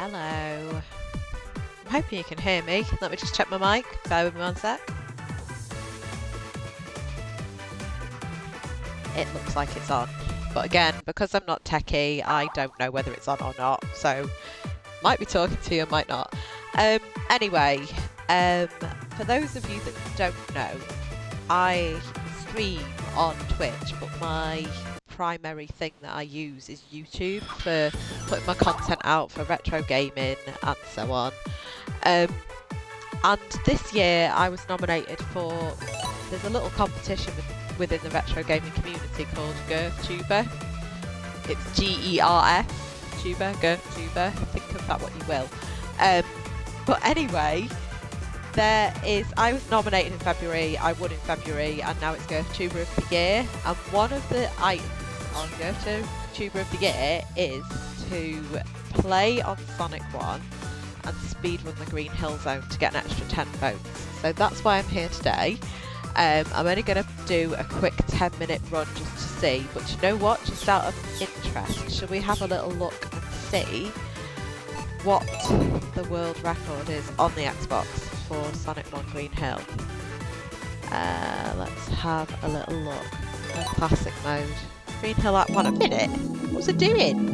Hello. I'm hoping you can hear me. Let me just check my mic. Bear with me one sec. It looks like it's on. But again, because I'm not techie, I don't know whether it's on or not. So, might be talking to you, might not. Anyway, for those of you that don't know, I stream on Twitch, but my primary thing that I use is YouTube for putting my content out for retro gaming and so on. And this year I was nominated for, there's a little competition within the retro gaming community called GerfTuber. It's G-E-R-F, Tuber, GerfTuber, think of that what you will. But anyway, I was nominated in February, I won in February, and now it's GerfTuber of the Year. And one of the items on GerfTuber of the Year is to play on Sonic 1 and speedrun the Green Hill Zone to get an extra 10 votes. So that's why I'm here today. I'm only going to do a quick 10-minute run just to see, but you know what, just out of interest, shall we have a little look and see what the world record is on the Xbox for Sonic 1 Green Hill? Let's have a little look. Classic mode. Green Hill at 1 a minute? What's it doing?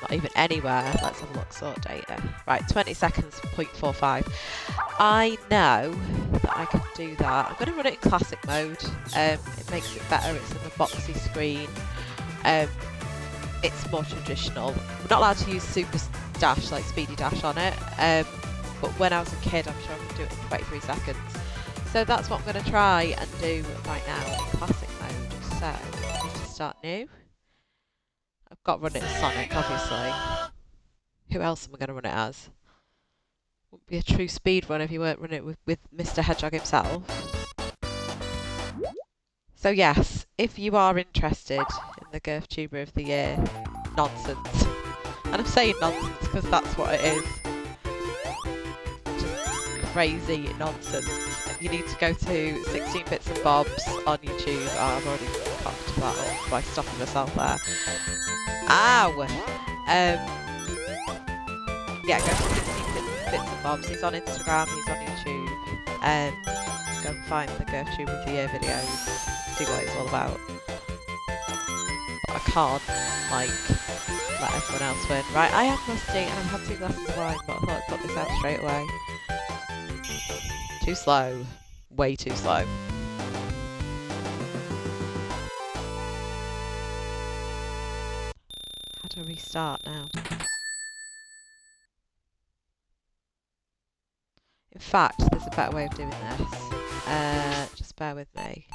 Not even anywhere. Let's have a look. Sort data. Right, 20 seconds, 0.45. I know that I can do that. I'm going to run it in classic mode. It makes it better. It's in the boxy screen. It's more traditional. I'm not allowed to use super dash, like speedy dash on it. But when I was a kid, I'm sure I could do it in 23 seconds. So that's what I'm going to try and do right now in classic mode. So, I need to start new. I've got to run it as Sonic, obviously. Who else am I going to run it as? Wouldn't be a true speed run if you weren't running it with Mr. Hedgehog himself. So yes, if you are interested in the GerfTuber of the Year nonsense, and I'm saying nonsense because that's what it is, just crazy nonsense, you need to go to 16 Bits and Bobs on YouTube. Oh, I've already cocked that up by stopping myself there. Ow! Yeah, go to 16 Bits and Bobs. He's on Instagram, he's on YouTube. Go and find the GerfTuber of the Year videos. See what it's all about. But I can't, like, let everyone else win. Right, I am rusty and I've had 2 glasses of wine, but I thought I'd put this out straight away. Too slow. Way too slow. How do I restart now? In fact, there's a better way of doing this. Just bear with me.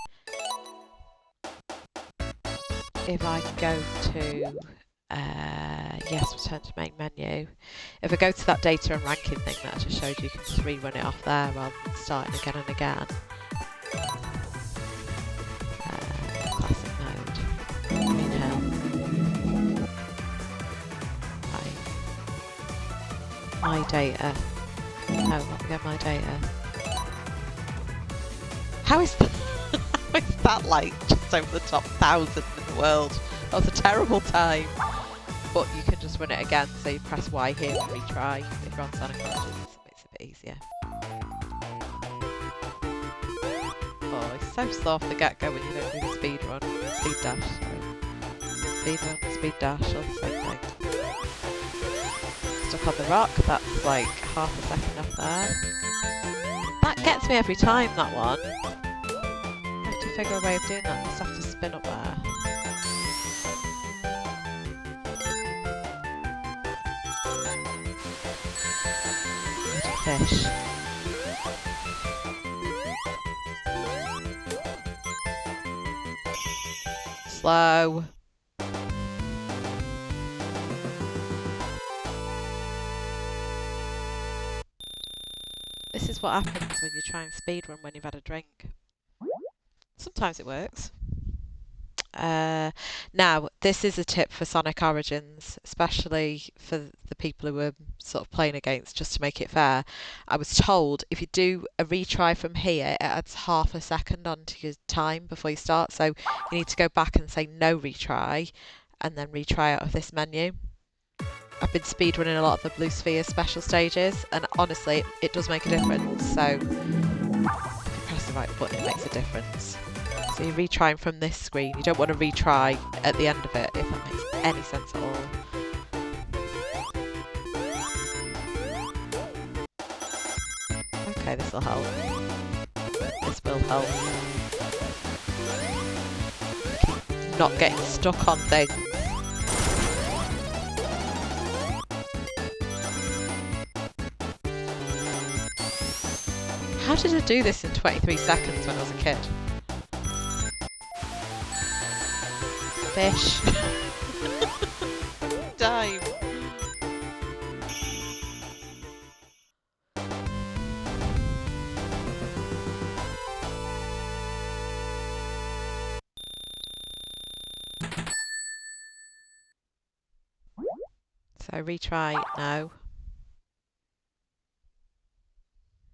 If I go to, yes, return to main menu. If I go to that data and ranking thing that I just showed you, you can just rerun it off there rather than starting again and again. Classic mode. Green Hill. Right. My data. No, let me get my data. How is that? How is that like just over the top 1,000 in the world? That was a terrible time. But you can just run it again, so you press Y here to retry if you're on Sonic Origins. It makes it a bit easier. Oh, it's so slow off the get-go when you don't do the speed run. Speed dash, sorry. Speed run, speed dash, all the same thing. Stuck on the rock, that's like half a second up there. That gets me every time, that one. I have to figure a way of doing that. I just have to spin up there. Fish. Slow. This is what happens when you try and speedrun when you've had a drink. Sometimes it works. Now, this is a tip for Sonic Origins, especially for the people who are sort of playing against, just to make it fair. I was told if you do a retry from here, it adds half a second onto your time before you start. So you need to go back and say no retry, and then retry out of this menu. I've been speedrunning a lot of the Blue Sphere special stages, and honestly, it does make a difference. So if you press the right button, it makes a difference. So you're retrying from this screen. You don't want to retry at the end of it, if that makes any sense at all. Okay, this will help. This will help. Keep not getting stuck on things. How did I do this in 23 seconds when I was a kid? Fish. Dive. So retry now.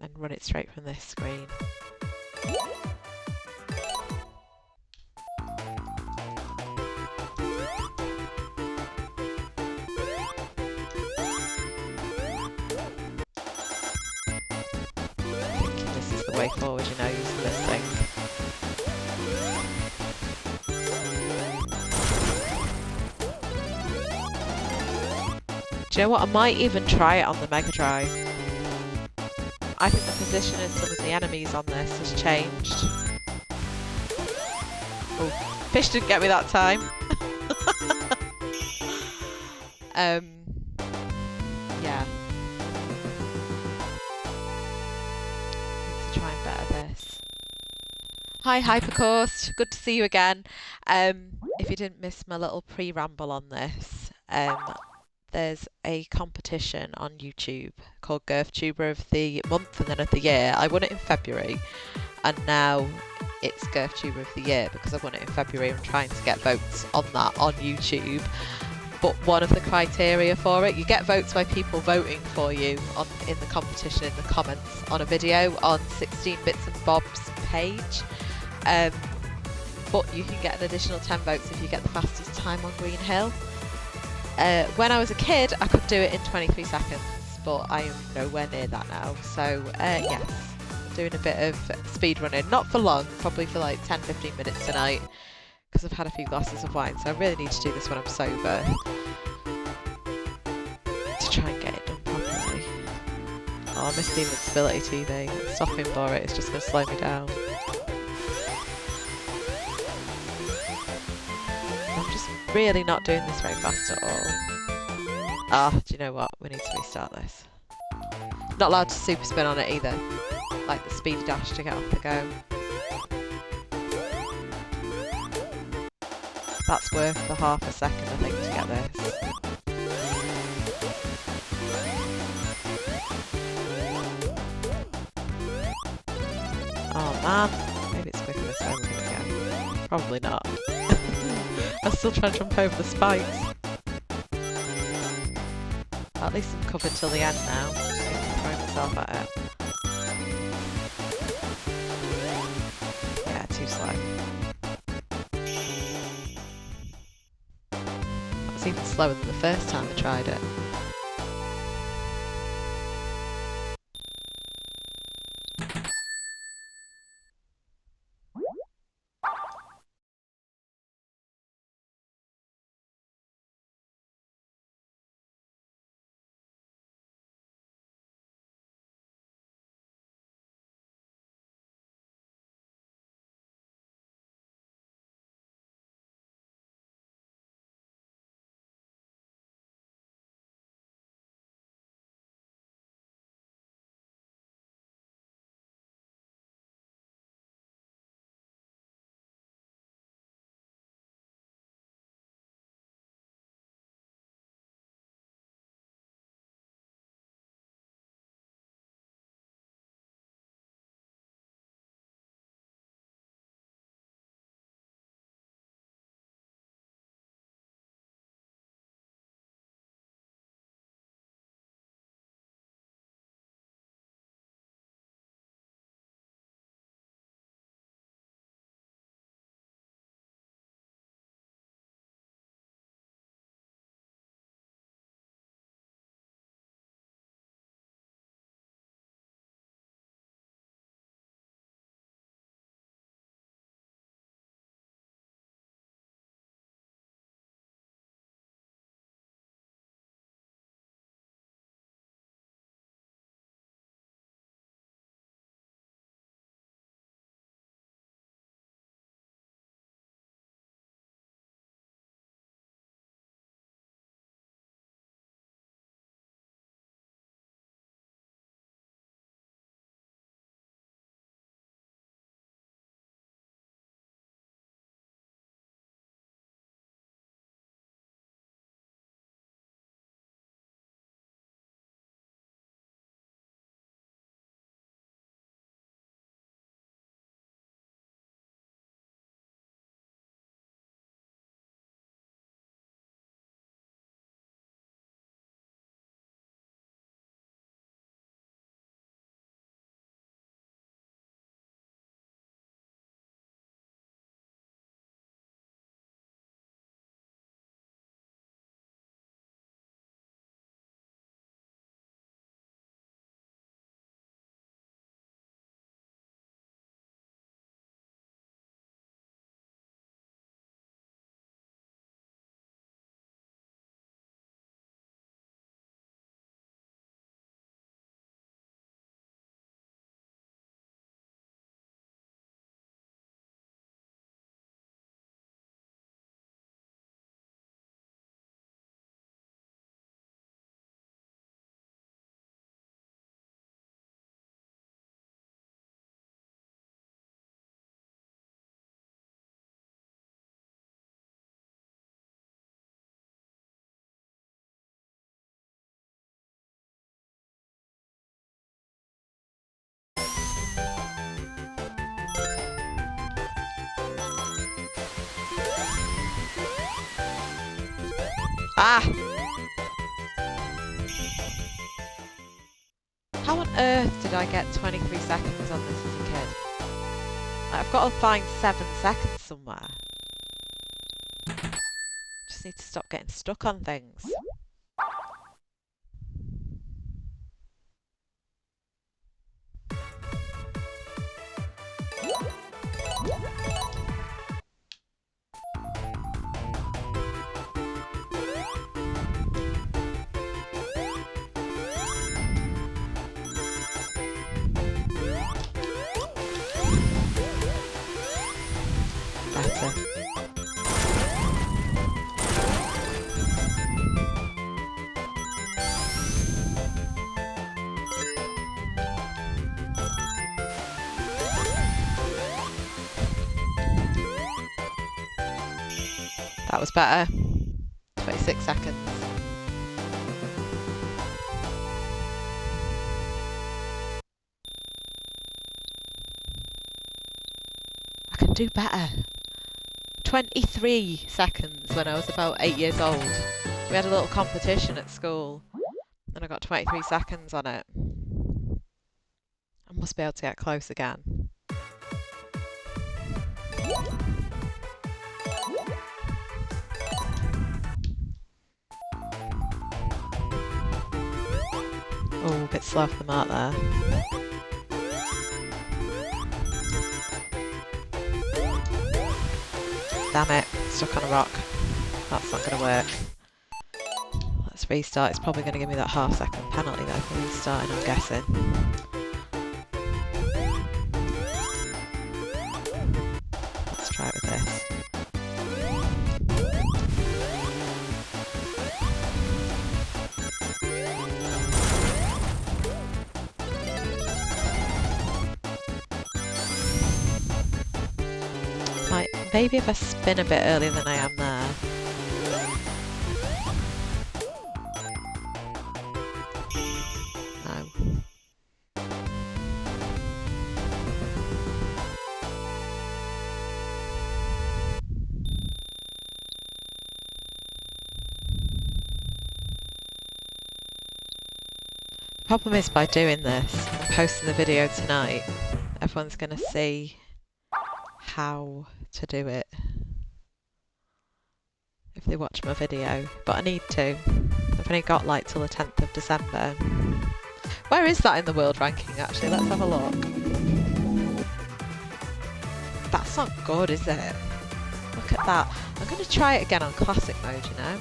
And run it straight from this screen. Thinking this is the way forward, you know, using this thing. Do you know what? I might even try it on the Mega Drive. I think the position of some of the enemies on this has changed. Oh, fish didn't get me that time. Yeah. Need to try and better this. Hi Hypercourse, good to see you again. If you didn't miss my little pre-ramble on this, there's a competition on YouTube called GirthTuber of the Month and then of the Year. I won it in February, and now it's GirthTuber of the Year because I won it in February. I'm trying to get votes on that on YouTube. But one of the criteria for it, you get votes by people voting for you in the competition in the comments on a video on 16 Bits and Bob's page. But you can get an additional 10 votes if you get the fastest time on Green Hill. When I was a kid, I could do it in 23 seconds, but I am nowhere near that now. So yes, doing a bit of speed running, not for long, probably for like 10-15 minutes tonight, because I've had a few glasses of wine, so I really need to do this when I'm sober to try and get it done properly. Oh, I missed the Invincibility TV. Stopping for it is just going to slow me down. I'm just really not doing this very fast at all. Ah, do you know what? We need to restart this. Not allowed to super spin on it either. Like the speedy dash to get off the go. That's worth the half a second, I think, to get this. Oh man, maybe it's quicker this time we're gonna get. Probably not. I'm still trying to jump over the spikes. At least I'm covered till the end now. I'm just going to throw myself at it. Yeah, too slow. That was even slower than the first time I tried it. Ah! How on earth did I get 23 seconds on this as a kid? Like, I've got to find 7 seconds somewhere. Just need to stop getting stuck on things. Better. That was better. 26 seconds. I can do better. 23 seconds when I was about 8 years old. We had a little competition at school and I got 23 seconds on it. I must be able to get close again. Oh, a bit slow off the mark there. Damn it, stuck on a rock. That's not going to work. Let's restart. It's probably going to give me that half-second penalty though for restarting, I'm guessing. Let's try it with this. Maybe if I spin a bit earlier than I am there. No. The problem is by doing this and posting the video tonight, everyone's going to see how to do it if they watch my video, but I need to. I've only got like till the 10th of December. Where is that in the world ranking actually? Let's have a look. That's not good, is it? Look at that. I'm going to try it again on classic mode, you know?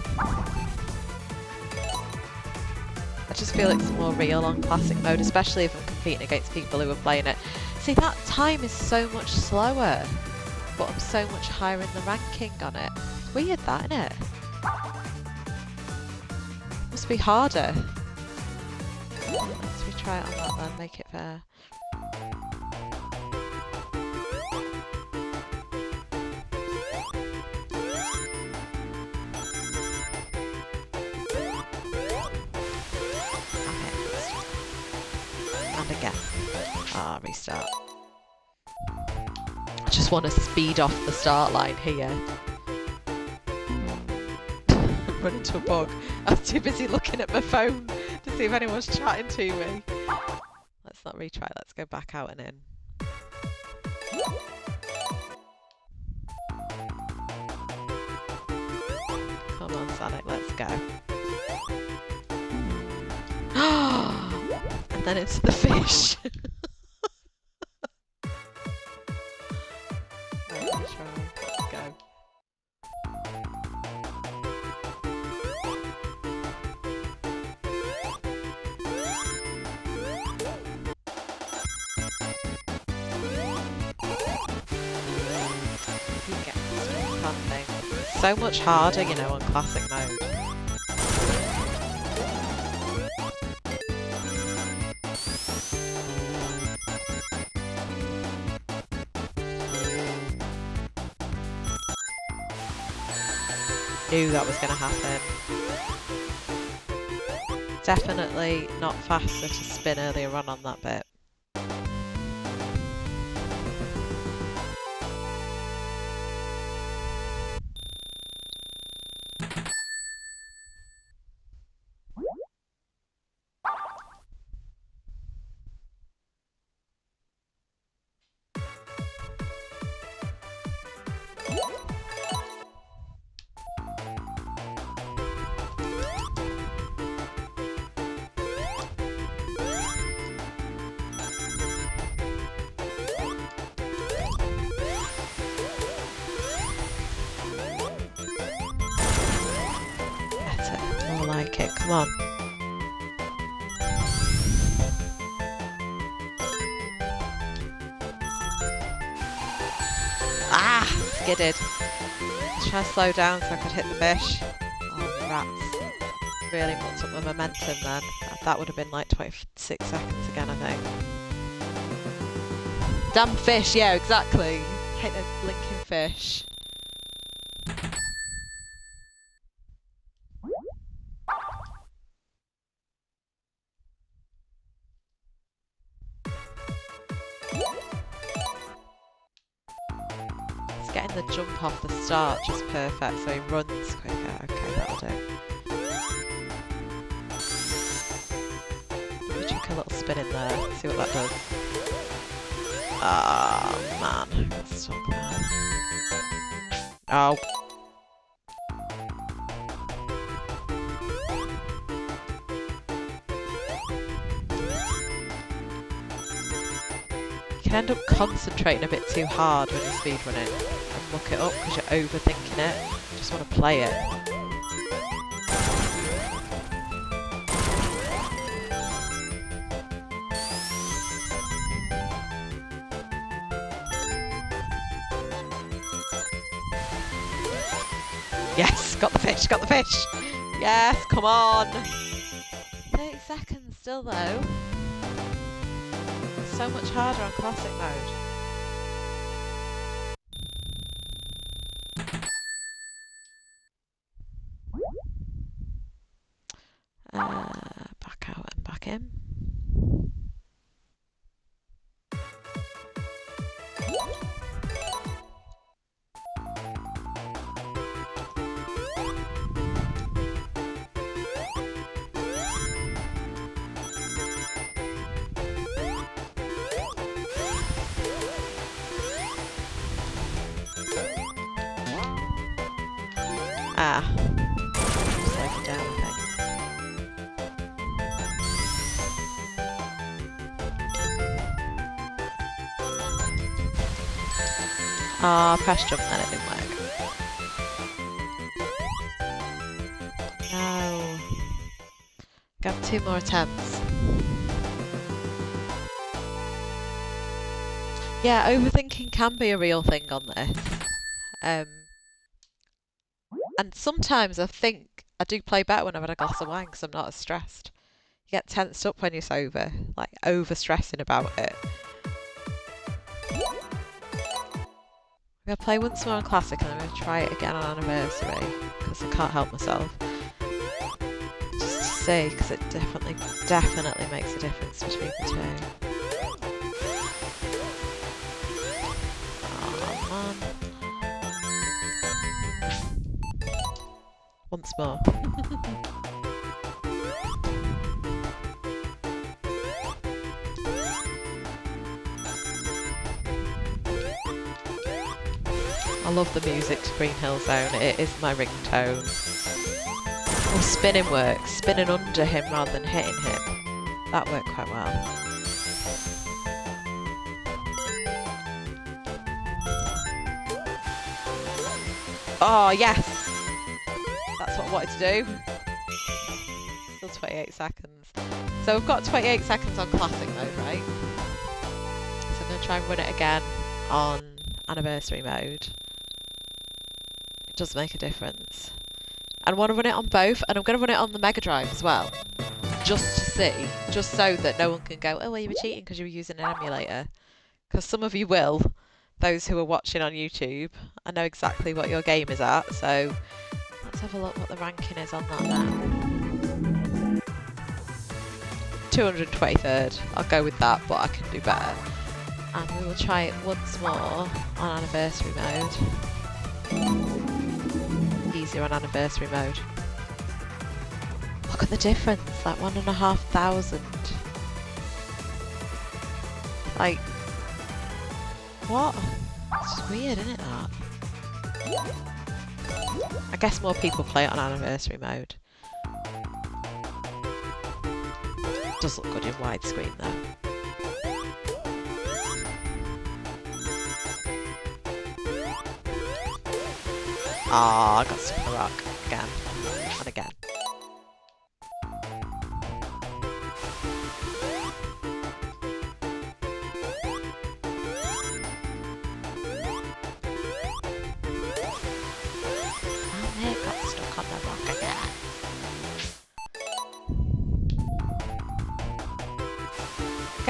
I just feel it's more real on classic mode, especially if I'm competing against people who are playing it. See, that time is so much slower, but I'm so much higher in the ranking on it. Weird that, isn't it? Must be harder. Let's retry it on that then, make it fair. And again. Ah, restart. I just want to speed off the start line here. Run into a bug. I was too busy looking at my phone to see if anyone's chatting to me. Let's not retry, let's go back out and in. Come on, Sonic, let's go. And then it's the fish. Right, let's go. So much harder, you know, on classic mode. Knew that was going to happen. Definitely not faster to spin earlier on that bit. Come on. Ah! Skidded. Let's try to slow down so I could hit the fish. Oh, rats. Really mucked up my momentum then. That would have been like 26 seconds again, I think. Damn fish, yeah, exactly. Hate those blinking fish. It's getting the jump off the start just perfect, so he runs quicker. Okay, that'll do. Let me chuck a little spin in there, see what that does. Oh, man. It's stuck there. Oh. You can end up concentrating a bit too hard when you're speedrunning and muck it up because you're overthinking it. You just want to play it. Yes, got the fish, got the fish! Yes, come on! 30 seconds still though. So much harder on classic mode. Back out and back in. Ah. Slow it down, I think. Ah, press jump then, it didn't work. No. Got 2 more attempts. Yeah, overthinking can be a real thing on this. And sometimes I think I do play better when I've had a glass of wine because I'm not as stressed. You get tensed up when you're sober, like over stressing about it. I'm going to play once more on Classic and I'm going to try it again on Anniversary because I can't help myself. Just to see, because it definitely makes a difference between the two. Oh man. Once more. I love the music to Green Hill Zone, it is my ringtone. Oh, spinning works, spinning under him rather than hitting him. That worked quite well. Oh, yes! That's what I wanted to do. Still 28 seconds. So we've got 28 seconds on Classic mode, right? So I'm going to try and run it again on Anniversary mode. It does make a difference. And I want to run it on both, and I'm going to run it on the Mega Drive as well. Just to see, just so that no one can go, oh, well, you were cheating because you were using an emulator. Because some of you will, those who are watching on YouTube. I know exactly what your game is at, so let's have a look what the ranking is on that now. 223rd. I'll go with that, but I can do better. And we will try it once more on Anniversary mode. Easier on Anniversary mode. Look at the difference, like 1,500. Like, what? It's just weird, isn't it, that? I guess more people play it on Anniversary mode. It does look good in widescreen though. Ah, I got stuck in a rock again and again.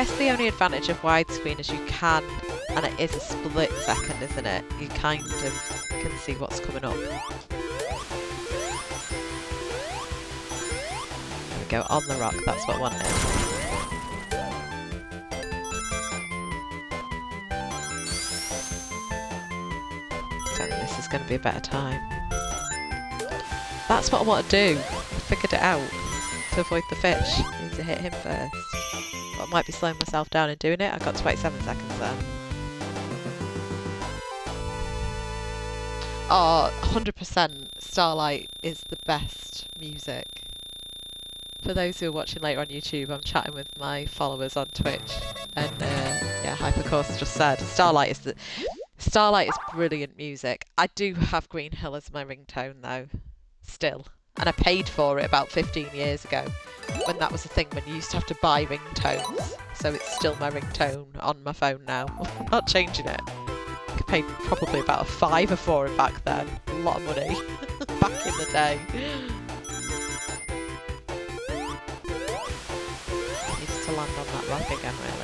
guess the only advantage of widescreen is you can, and it is a split second, isn't it? You kind of can see what's coming up. There we go, on the rock, that's what I wanted. Don't think this is going to be a better time. That's what I want to do. I figured it out. To avoid the fish, I need to hit him first. But I might be slowing myself down in doing it. I got 27 seconds then. Oh, 100% Starlight is the best music. For those who are watching later on YouTube, I'm chatting with my followers on Twitch, and yeah, Hypercourse just said Starlight is brilliant music. I do have Green Hill as my ringtone though, still. And I paid for it about 15 years ago, when that was a thing, when you used to have to buy ringtones. So it's still my ringtone on my phone now. I'm not changing it. I paid probably about a £5 for it back then. A lot of money. Back in the day. Needs to land on that rock again, really.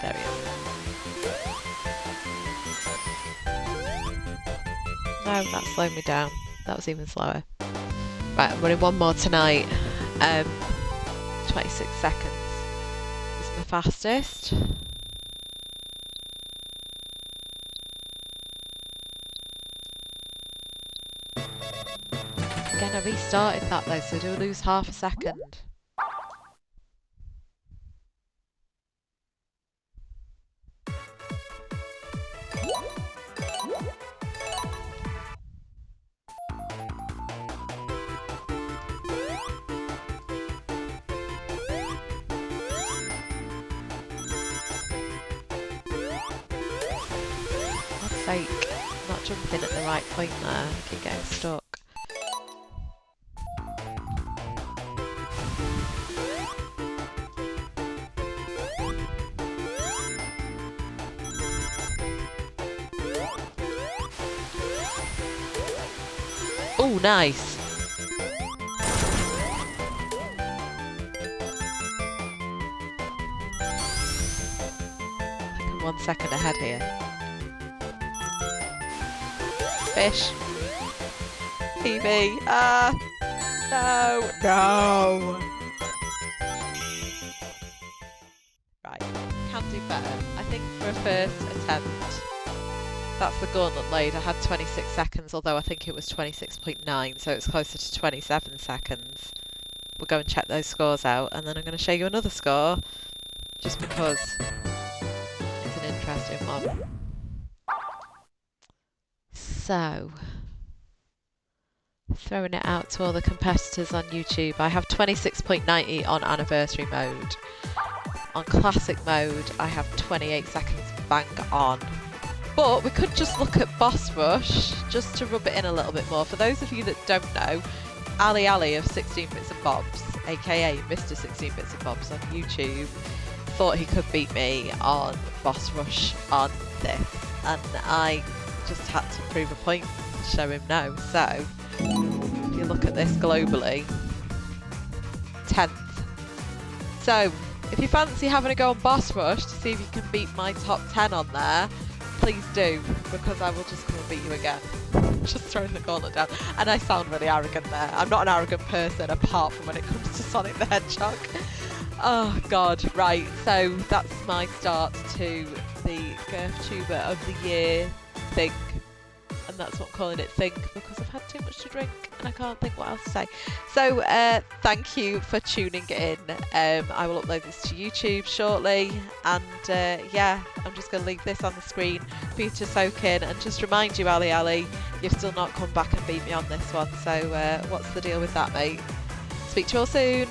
There he is. No, that slowed me down. That was even slower. Right, I'm running one more tonight. 26 seconds is my fastest. Again, I restarted that though, so do I lose half a second? Sake, I'm not jumping at the right point there, I keep getting stuck. Oh, nice! I think I'm 1 second ahead here. Fish. PB. No. No. Right. Can do better. I think for a first attempt, that's the gauntlet load. I had 26 seconds, although I think it was 26.9, so it's closer to 27 seconds. We'll go and check those scores out, and then I'm going to show you another score, just because it's an interesting one. So, throwing it out to all the competitors on YouTube, I have 26.90 on anniversary mode. On classic mode, I have 28 seconds bang on. But we could just look at Boss Rush, just to rub it in a little bit more. For those of you that don't know, Ali of 16 Bits and Bobs, aka Mr. 16 Bits and Bobs on YouTube, thought he could beat me on Boss Rush on this. And I just had to prove a point to show him no. So, if you look at this globally, 10th. So, if you fancy having a go on Boss Rush to see if you can beat my top 10 on there, please do, because I will just come and beat you again. Just throwing the gauntlet down. And I sound really arrogant there. I'm not an arrogant person apart from when it comes to Sonic the Hedgehog. Oh god, right, so that's my start to the Girth Tuber of the Year thing, and that's what I'm calling it, thing, because I've had too much to drink and I can't think what else to say. So thank you for tuning in. I will upload this to YouTube shortly, and yeah, I'm just going to leave this on the screen for you to soak in, and just remind you, Ali, you've still not come back and beat me on this one, so what's the deal with that, mate? Speak to you all soon.